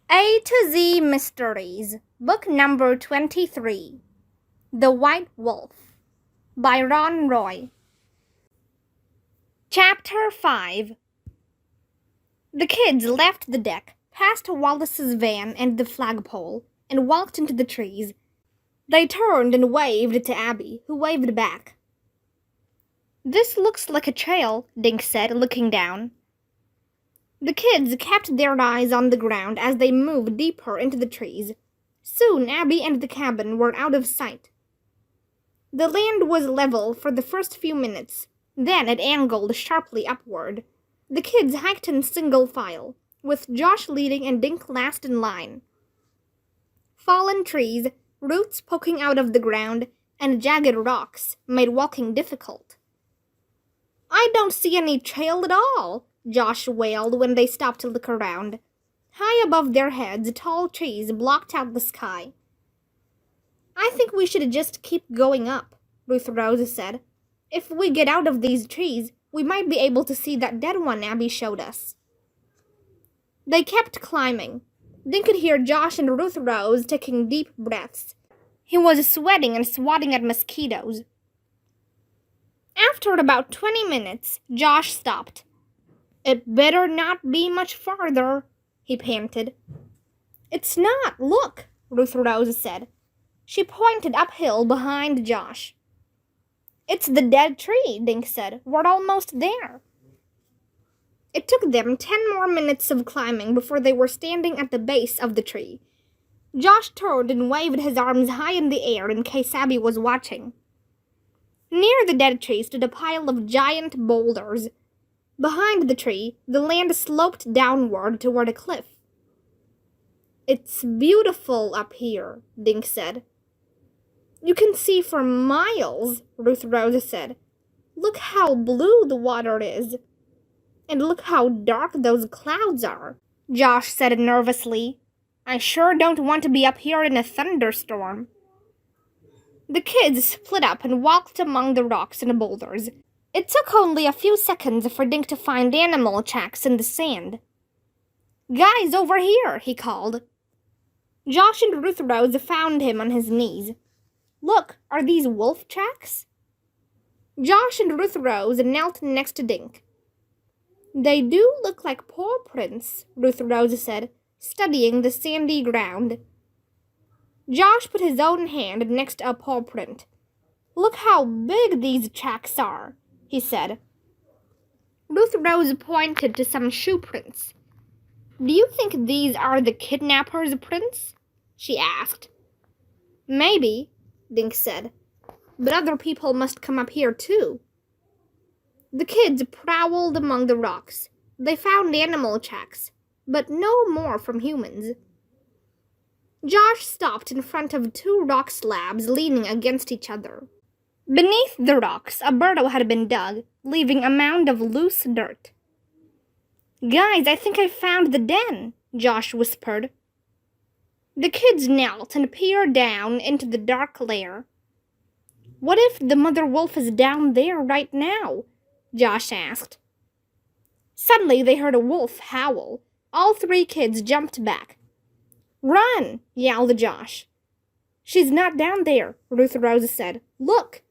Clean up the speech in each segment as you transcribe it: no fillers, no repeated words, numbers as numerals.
A to Z Mysteries, Book Number 23, The White Wolf, by Ron Roy. Chapter 5. The kids left the deck, passed Wallace's van and the flagpole, and walked into the trees. They turned and waved to Abby, who waved back. "This looks like a trail," Dink said, looking down. The kids kept their eyes on the ground as they moved deeper into the trees. Soon Abby and the cabin were out of sight. The land was level for the first few minutes, then it angled sharply upward. The kids hiked in single file, with Josh leading and Dink last in line. Fallen trees, roots poking out of the ground, and jagged rocks made walking difficult. "I don't see any trail at all," Josh wailed when they stopped to look around. High above their heads, tall trees blocked out the sky. "I think we should just keep going up," Ruth Rose said. "If we get out of these trees, we might be able to see that dead one Abby showed us." They kept climbing. Dink could hear Josh and Ruth Rose taking deep breaths. He was sweating and swatting at mosquitoes. After about 20 minutes, Josh stopped. "It better not be much farther," he panted. "It's not, look," Ruth Rose said. She pointed uphill behind Josh. "It's the dead tree," Dink said. "We're almost there." It took them 10 more minutes of climbing before they were standing at the base of the tree. Josh turned and waved his arms high in the air in case Abby was watching. Near the dead tree stood a pile of giant boulders. Behind the tree, the land sloped downward toward a cliff. "It's beautiful up here," Dink said. "You can see for miles," Ruth Rose said. "Look how blue the water is. And look how dark those clouds are," Josh said nervously. "I sure don't want to be up here in a thunderstorm." The kids split up and walked among the rocks and boulders. It took only a few seconds for Dink to find animal tracks in the sand. "Guys, over here," he called. Josh and Ruth Rose found him on his knees. "Look, are these wolf tracks?" Josh and Ruth Rose knelt next to Dink. "They do look like paw prints," Ruth Rose said, studying the sandy ground. Josh put his own hand next to a paw print. "Look how big these tracks are," he said. Ruth Rose pointed to some shoe prints. "Do you think these are the kidnappers' prints?" she asked. "Maybe," Dink said. "But other people must come up here too." The kids prowled among the rocks. They found animal tracks, but no more from humans. Josh stopped in front of 2 rock slabs leaning against each other. Beneath the rocks, a burrow had been dug, leaving a mound of loose dirt. "Guys, I think I found the den," Josh whispered. The kids knelt and peered down into the dark lair. "What if the mother wolf is down there right now?" Josh asked. Suddenly they heard a wolf howl. All 3 kids jumped back. "Run!" yelled Josh. "She's not down there," Ruth Rose said. "Look!"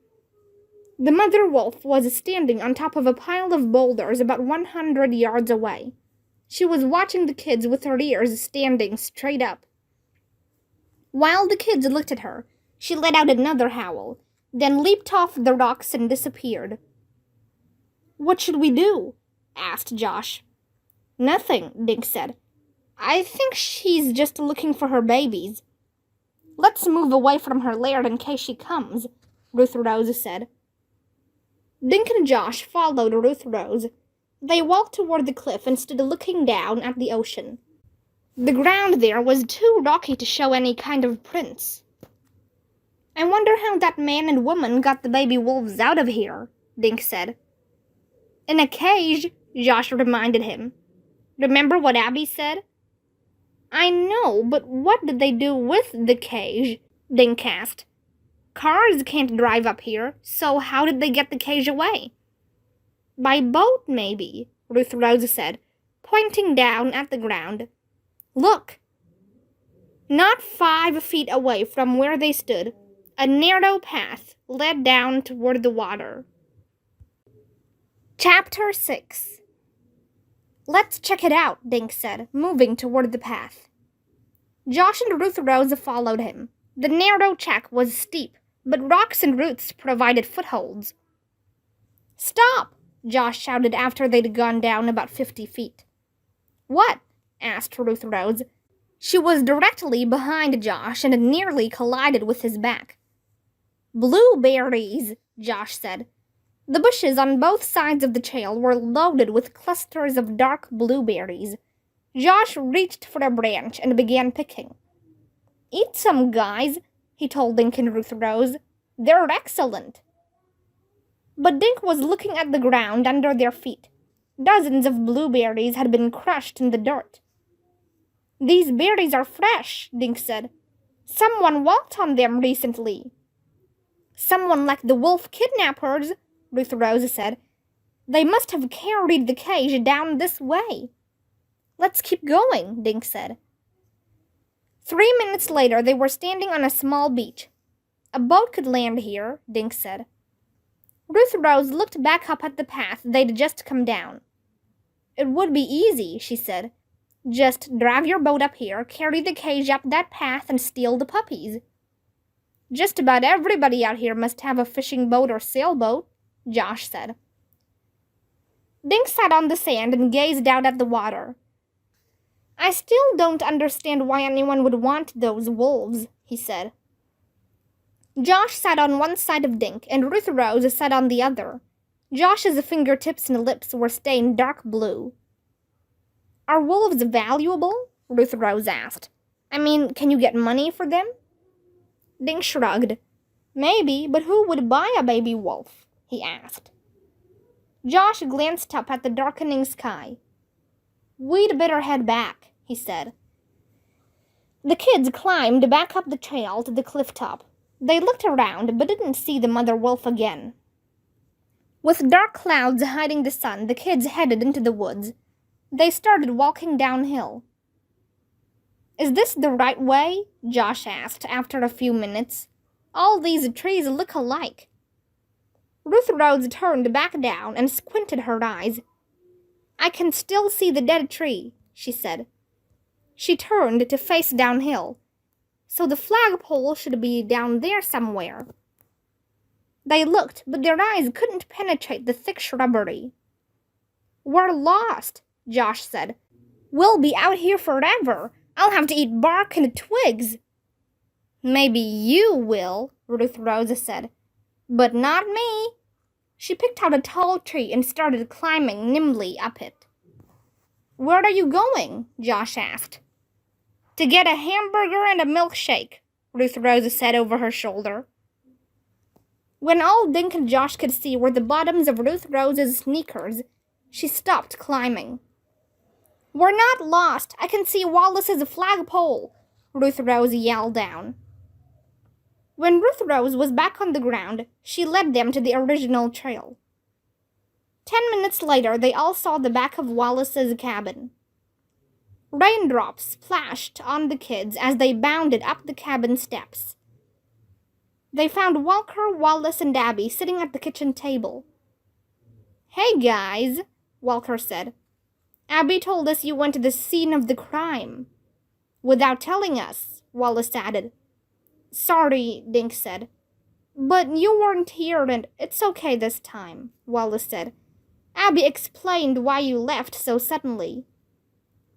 The mother wolf was standing on top of a pile of boulders about 100 yards away. She was watching the kids with her ears standing straight up. While the kids looked at her, she let out another howl, then leaped off the rocks and disappeared. "What should we do?" asked Josh. "Nothing," Dink said. "I think she's just looking for her babies." "Let's move away from her lair in case she comes," Ruth Rose said. Dink and Josh followed Ruth Rose. They walked toward the cliff and stood looking down at the ocean. The ground there was too rocky to show any kind of prints. "I wonder how that man and woman got the baby wolves out of here," Dink said. "In a cage," Josh reminded him. "Remember what Abby said?" "I know, but what did they do with the cage?" Dink asked. "Cars can't drive up here, so how did they get the cage away?" "By boat, maybe," Ruth Rose said, pointing down at the ground. "Look!" Not 5 feet away from where they stood, a narrow path led down toward the water. Chapter 6. Let's check it out, Dink said, moving toward the path. Josh and Ruth Rose followed him. The narrow track was steep, but rocks and roots provided footholds. Stop! Josh shouted after they'd gone down about 50 feet. What? Asked Ruth Rose. She was directly behind Josh and nearly collided with his back. Blueberries, Josh said. The bushes on both sides of the trail were loaded with clusters of dark blueberries. Josh reached for a branch and began picking. Eat some, guys, he told Dink and Ruth Rose. They're excellent. But Dink was looking at the ground under their feet. Dozens of blueberries had been crushed in the dirt. These berries are fresh, Dink said. Someone walked on them recently. Someone like the wolf kidnappers, Ruth Rose said. They must have carried the cage down this way. Let's keep going, Dink said. 3 minutes later, they were standing on a small beach. A boat could land here, Dink said. Ruth Rose looked back up at the path they'd just come down. It would be easy, she said. Just drive your boat up here, carry the cage up that path, and steal the puppies. Just about everybody out here must have a fishing boat or sailboat, Josh said. Dink sat on the sand and gazed out at the water. I still don't understand why anyone would want those wolves, he said. Josh sat on one side of Dink, and Ruth Rose sat on the other. Josh's fingertips and lips were stained dark blue. Are wolves valuable? Ruth Rose asked. I mean, can you get money for them? Dink shrugged. Maybe, but who would buy a baby wolf? He asked. Josh glanced up at the darkening sky. We'd better head back, he said. The kids climbed back up the trail to the cliff top. They looked around but didn't see the mother wolf again. With dark clouds hiding the sun, the kids headed into the woods. They started walking downhill. Is this the right way? Josh asked after a few minutes. All these trees look alike. Ruth Rose turned back down and squinted her eyes. I can still see the dead tree, she said. She turned to face downhill. So the flagpole should be down there somewhere. They looked, but their eyes couldn't penetrate the thick shrubbery. We're lost, Josh said. We'll be out here forever. I'll have to eat bark and twigs. Maybe you will, Ruth Rose said. But not me. She picked out a tall tree and started climbing nimbly up it. Where are you going? Josh asked. To get a hamburger and a milkshake, Ruth Rose said over her shoulder. When all Dink and Josh could see were the bottoms of Ruth Rose's sneakers, she stopped climbing. We're not lost. I can see Wallace's flagpole, Ruth Rose yelled down. When Ruth Rose was back on the ground, she led them to the original trail. 10 minutes later, they all saw the back of Wallace's cabin. Raindrops splashed on the kids as they bounded up the cabin steps. They found Walker, Wallace, and Abby sitting at the kitchen table. Hey, guys, Walker said. Abby told us you went to the scene of the crime. Without telling us, Wallace added. Sorry, Dink said. But you weren't here and it's okay this time, Wallace said. Abby explained why you left so suddenly.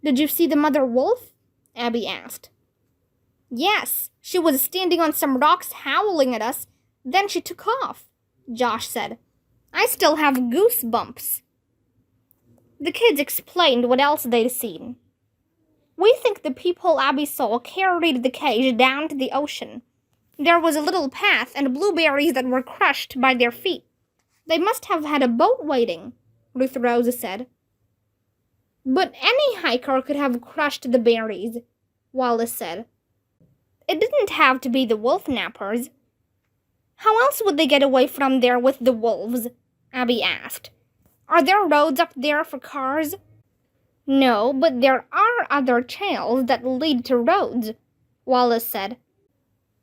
Did you see the mother wolf? Abby asked. Yes, she was standing on some rocks howling at us. Then she took off, Josh said. I still have goosebumps. The kids explained what else they'd seen. We think the people Abby saw carried the cage down to the ocean. There was a little path and blueberries that were crushed by their feet. They must have had a boat waiting, Ruth Rose said. But any hiker could have crushed the berries, Wallace said. It didn't have to be the wolf nappers. How else would they get away from there with the wolves? Abby asked. Are there roads up there for cars? No, but there are other trails that lead to roads. Wallace said.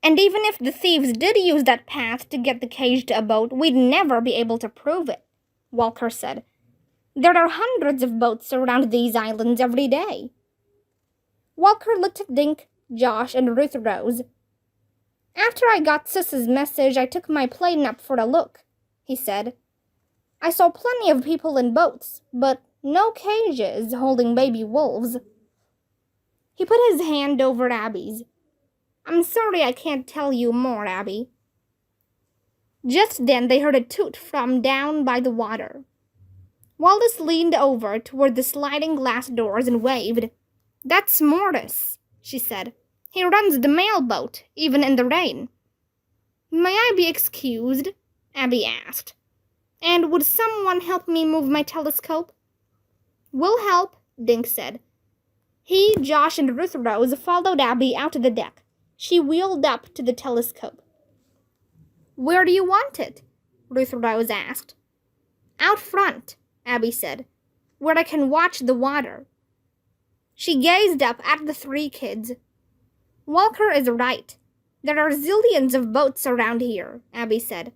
And even if the thieves did use that path to get the cage to a boat, we'd never be able to prove it, Walker said. There are hundreds of boats around these islands every day. Walker looked at Dink, Josh, and Ruth Rose. After I got Sis's message, I took my plane up for a look, he said. I saw plenty of people in boats, but no cages holding baby wolves. He put his hand over Abby's. I'm sorry I can't tell you more, Abby. Just then they heard a toot from down by the water. Wallace leaned over toward the sliding glass doors and waved. That's Mortis, she said. He runs the mail boat, even in the rain. May I be excused? Abby asked. And would someone help me move my telescope? We'll help, Dink said. He, Josh, and Ruth Rose followed Abby out to the deck. She wheeled up to the telescope. Where do you want it? Ruth Rose asked. Out front, Abby said, where I can watch the water. She gazed up at the three kids. Walker is right. There are zillions of boats around here, Abby said.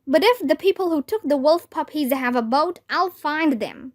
But if the people who took the wolf puppies have a boat, I'll find them.